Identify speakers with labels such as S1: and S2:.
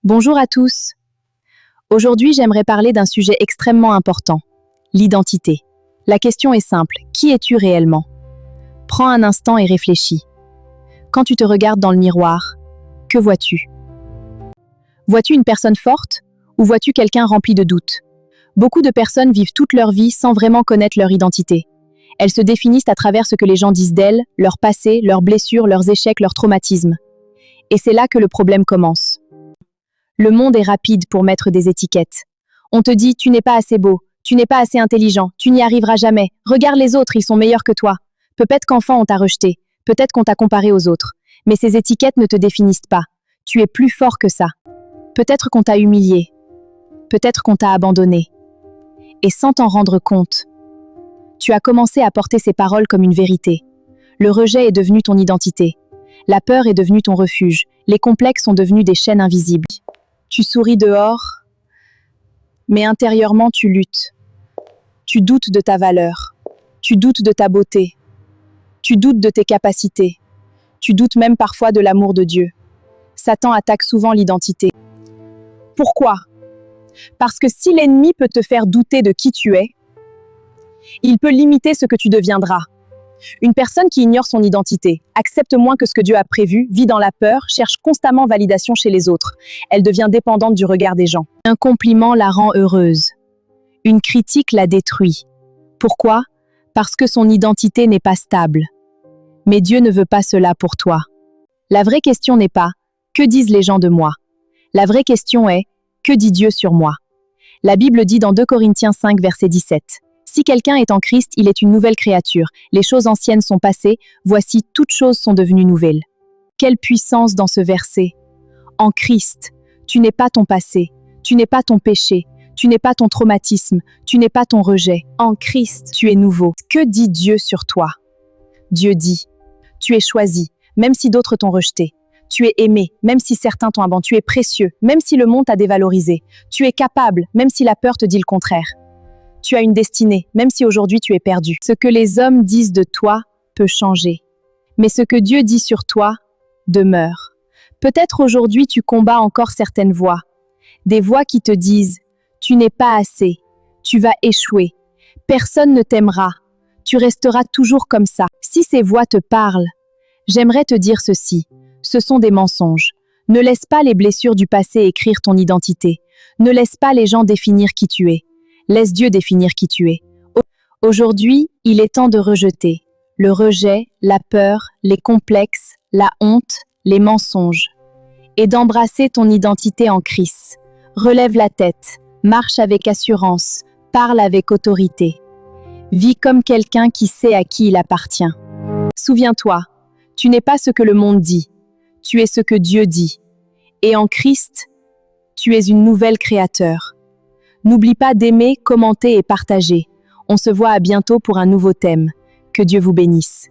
S1: Bonjour à tous. Aujourd'hui, j'aimerais parler d'un sujet extrêmement important, l'identité. La question est simple, qui es-tu réellement? Prends un instant et réfléchis. Quand tu te regardes dans le miroir, que vois-tu? Vois-tu une personne forte ou vois-tu quelqu'un rempli de doutes? Beaucoup de personnes vivent toute leur vie sans vraiment connaître leur identité. Elles se définissent à travers ce que les gens disent d'elles, leur passé, leurs blessures, leurs échecs, leurs traumatismes. Et c'est là que le problème commence. Le monde est rapide pour mettre des étiquettes. On te dit « tu n'es pas assez beau, tu n'es pas assez intelligent, tu n'y arriveras jamais, regarde les autres, ils sont meilleurs que toi ». Peut-être qu'enfant on t'a rejeté, peut-être qu'on t'a comparé aux autres, mais ces étiquettes ne te définissent pas. Tu es plus fort que ça. Peut-être qu'on t'a humilié, peut-être qu'on t'a abandonné. Et sans t'en rendre compte, tu as commencé à porter ces paroles comme une vérité. Le rejet est devenu ton identité. La peur est devenue ton refuge. Les complexes sont devenus des chaînes invisibles. Tu souris dehors, mais intérieurement tu luttes. Tu doutes de ta valeur. Tu doutes de ta beauté. Tu doutes de tes capacités. Tu doutes même parfois de l'amour de Dieu. Satan attaque souvent l'identité. Pourquoi? Parce que si l'ennemi peut te faire douter de qui tu es, il peut limiter ce que tu deviendras. Une personne qui ignore son identité, accepte moins que ce que Dieu a prévu, vit dans la peur, cherche constamment validation chez les autres. Elle devient dépendante du regard des gens. Un compliment la rend heureuse. Une critique la détruit. Pourquoi? Parce que son identité n'est pas stable. Mais Dieu ne veut pas cela pour toi. La vraie question n'est pas « que disent les gens de moi ?» La vraie question est « que dit Dieu sur moi ?» La Bible dit dans 2 Corinthiens 5, verset 17. Si quelqu'un est en Christ, il est une nouvelle créature. Les choses anciennes sont passées, voici toutes choses sont devenues nouvelles. Quelle puissance dans ce verset! En Christ, tu n'es pas ton passé, tu n'es pas ton péché, tu n'es pas ton traumatisme, tu n'es pas ton rejet. En Christ, tu es nouveau. Que dit Dieu sur toi? Dieu dit, tu es choisi, même si d'autres t'ont rejeté. Tu es aimé, même si certains t'ont abandonné. Tu es précieux, même si le monde t'a dévalorisé. Tu es capable, même si la peur te dit le contraire. Tu as une destinée, même si aujourd'hui tu es perdu. Ce que les hommes disent de toi peut changer. Mais ce que Dieu dit sur toi demeure. Peut-être aujourd'hui tu combats encore certaines voix. Des voix qui te disent « tu n'es pas assez, tu vas échouer, personne ne t'aimera, tu resteras toujours comme ça ». Si ces voix te parlent, j'aimerais te dire ceci, ce sont des mensonges. Ne laisse pas les blessures du passé écrire ton identité. Ne laisse pas les gens définir qui tu es. Laisse Dieu définir qui tu es. Aujourd'hui, il est temps de rejeter le rejet, la peur, les complexes, la honte, les mensonges, et d'embrasser ton identité en Christ. Relève la tête, marche avec assurance, parle avec autorité. Vis comme quelqu'un qui sait à qui il appartient. Souviens-toi, tu n'es pas ce que le monde dit, tu es ce que Dieu dit. Et en Christ, tu es une nouvelle créature. N'oublie pas d'aimer, commenter et partager. On se voit à bientôt pour un nouveau thème. Que Dieu vous bénisse.